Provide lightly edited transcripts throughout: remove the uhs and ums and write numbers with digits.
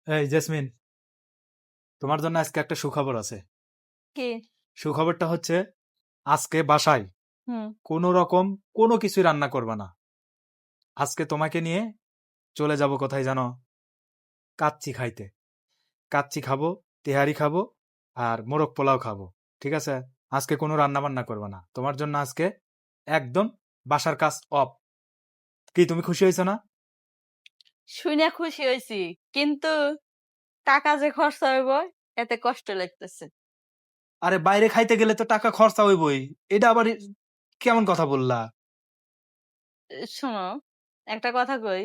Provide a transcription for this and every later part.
এই জেসমিন, তোমার জন্য আজকে একটা সুখবর আছে। কি? সুখবরটা হচ্ছে, আজকে বাসায় হুম। কোনো রকম কোনো কিছু রান্না করবে না। আজকে তোমাকে নিয়ে চলে যাব কোথায় জানো? কাচ্চি খাইতে। কাচ্চি খাবো, তেহারি খাবো, আর মোরগ পোলাও খাবো। ঠিক আছে? আজকে কোনো রান্না বান্না করবে না তোমার জন্য। আজকে একদম বাসার কাজ অফ। কি তুমি খুশি হয়েছো না? শুনে খুশি হয়েছি, কিন্তু টাকা যে খরচা হইব এতে কষ্ট লাগতেছে। আরে বাইরে খাইতে গেলে তো টাকা খরচা হইবই। এটা আবার কেমন কথা বললা? শোনো, একটা কথা কই,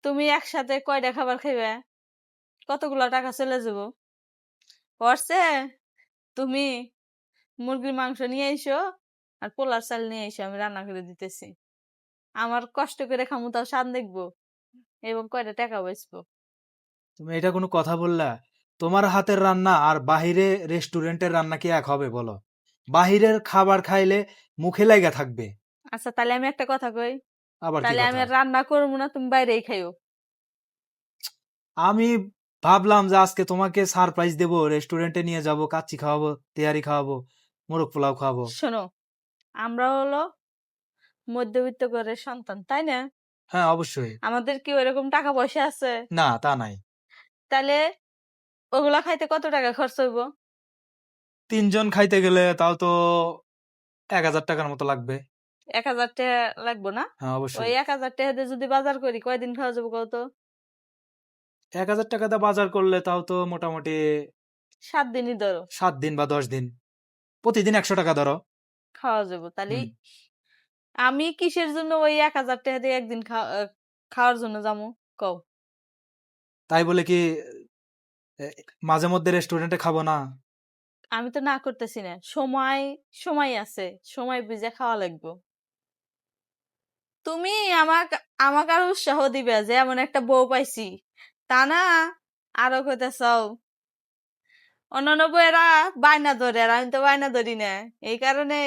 তুমি একসাথে কয়টা খাবার খাইবে? কতগুলা টাকা চলে যাব। পড়ছে, তুমি মুরগির মাংস নিয়ে আইসো আর পোলার চাল নিয়ে আইসো, আমি রান্না করে দিতেছি। আমার কষ্ট করে খামু, তাও স্বাদ দেখবো এবং কয়টা টাকা বাঁচবো। তুমি এটা কোনো কথা বললা? তোমার হাতের রান্না আর বাহিরে রেস্টুরেন্টের রান্না কি এক হবে বলো? বাহিরের খাবার খাইলে মুখে লাগা থাকবে। আচ্ছা, তাহলে আমি একটা কথা কই, আবার কি তাহলে আমি কথা? আর রান্না করবো না, তুমি বাইরেই খাইও। আমি ভাবলাম যে আজকে তোমাকে সারপ্রাইজ দেবো, রেস্টুরেন্টে নিয়ে যাব, কাচ্চি খাওয়াবো, তেহারি খাওয়াবো, মোরগ পোলাও খাওয়াবো। শোনো, আমরা হলো মধ্যবিত্ত ঘরের সন্তান, তাই না? হ্যাঁ, অবশ্যই। আমাদের কি ওইরকম টাকা পয়সা আছে? না, তা নাই। তাহলে ওগুলা খাইতে কত টাকা খরচ হইব? 3 জন খাইতে গেলে তাও তো 1,000 টাকার মতো লাগবে। 1,000 টাকা লাগবো না? হ্যাঁ, ওই অবশ্যই। 1,000 টাকা দিয়ে যদি বাজার করি, কয়দিন খাওয়া যাবো কত? 1,000 টাকা দিয়ে বাজার করলে তাও তো মোটামুটি 7 দিনই ধরো 7 দিন বা 10 দিন। প্রতিদিন 100 টাকা ধরো। খাওয়া যাবো। তাহলে হুম। আমি কিসের জন্য ওই 1,000 টাকা দিয়ে একদিন খাওয়ার জন্য যাবো, কও? তাই বলে কি এ, মাঝে মধ্যে রেস্টুরেন্টে খাবো না? আমি তো না করতেছি না, সময় সময় আছে, সময় বুঝে খাওয়া লাগবে। তুমি আমাকে আমাকে আরো উৎসাহ দিবে যে এমন একটা বউ পাইছি, তা না? আরো কইতেছাও অন্যান্য বউয়েরা বায়না ধরে, আর আমি তো বায়না ধরি না, এই কারণে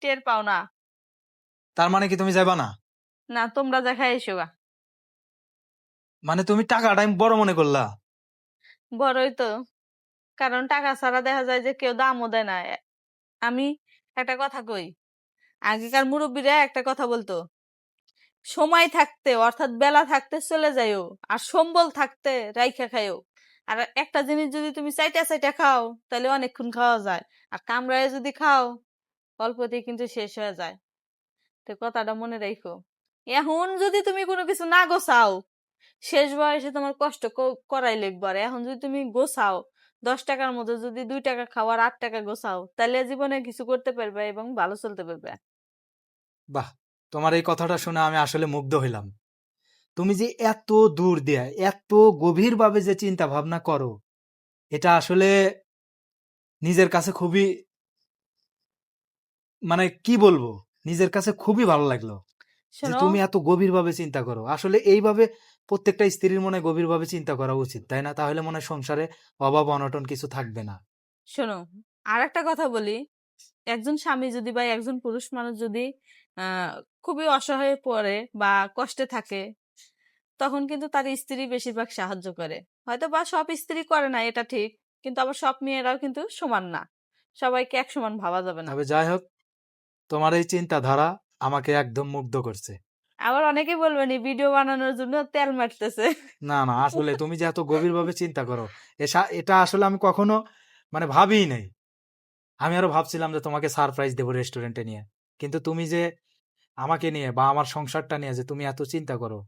টের পাও না। তার মানে কি তুমি যাবা না? না, তোমরা যা খাই এসো গা। মানে তুমি টাকাটা বড় মনে করলা? বড়ই তো, কারণ টাকা ছাড়া দেখা যায় যে কেউ দামও দেয় না। আমি একটা কথা কই, আগেকার মুরব্বীরা একটা কথা বলতো, সময় থাকতে অর্থাৎ বেলা থাকতে চলে যাইও, আর সম্বল থাকতে রাইখা খাইও। আর একটা জিনিস যদি তুমি চাইটা চাইটা খাও, তাহলে অনেকক্ষণ খাওয়া যায়। আর কামড়ায় যদি খাও, অল্পতেই কিন্তু শেষ হয়ে যায়। তো কথাটা মনে রাখো। এখন যদি তুমি কোনো কিছু না গোছাও, শেষ বয়সে তোমার কষ্ট করাই লাগবে। আর এখন যদি তুমি গোছাও, 10 টাকার মধ্যে যদি 2 টাকা খাওয়ার 8 টাকা গোছাও, তাহলে জীবনে কিছু করতে পারবে এবং ভালো চলতে পারবে। বাহ, তোমার এই কথাটা শুনে আমি আসলে মুগ্ধ হইলাম। তুমি যে এত দূর দিয়ে এত গভীর ভাবে যে চিন্তা ভাবনা করো, এটা আসলে নিজের কাছে খুবই, মানে কি বলবো, নিজের কাছে খুবই ভালো লাগলো যে শোনো, তুমি এত গভীর ভাবে চিন্তা করো। আসলে এইভাবে প্রত্যেকটা স্ত্রীর মনে গভীর ভাবে চিন্তা করা উচিত, তাই না? তাহলে মনে হয় সংসারে অভাব অনটন কিছু থাকবে না। শোনো, আর একটা কথা বলি, একজন স্বামী যদি বা একজন পুরুষ মানুষ যদি খুবই অসহায় পড়ে বা কষ্টে থাকে, তখন কিন্তু তার স্ত্রী বেশিরভাগ সাহায্য করে। হয়তো বা সব স্ত্রী করে না, এটা ঠিক, কিন্তু আবার সব মেয়েরাও কিন্তু সমান না, সবাইকে এক সমান ভাবা যাবে না। তবে যাই হোক, তোমার এই চিন্তাধারা আমাকে একদম মুগ্ধ করছে। আবার অনেকে বলবেন এই ভিডিও বানানোর জন্য তেল মারতেছে। না না, আসলে তুমি যে এত গভীর ভাবে চিন্তা করো, এটা আসলে আমি কখনো মানে ভাবিই নাই। আমি আরো ভাবছিলাম যে তোমাকে সারপ্রাইজ দেবো রেস্টুরেন্টে নিয়ে, কিন্তু তুমি যে আমাকে নিয়ে বা আমার সংসারটা নিয়ে যে তুমি এত চিন্তা করো,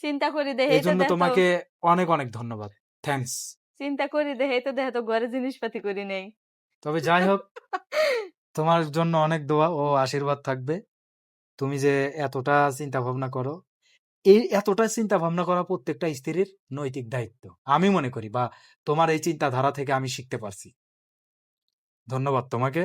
চিন্তা করি এই দেখেই তো জন্য দেখো, তোমাকে অনেক অনেক ধন্যবাদ। থ্যাঙ্কস। চিন্তা করি দেখেই তো দেখো ঘরে জিনিসপাতি করি নেই। তবে যাই হোক, তোমার জন্য অনেক দোয়া ও আশীর্বাদ থাকবে। তুমি যে এতটা চিন্তা ভাবনা করো, এই এতটা চিন্তা ভাবনা করা প্রত্যেকটা স্ত্রীর নৈতিক দায়িত্ব আমি মনে করি, বা তোমার এই চিন্তাধারা থেকে আমি শিখতে পারছি। ধন্যবাদ তোমাকে।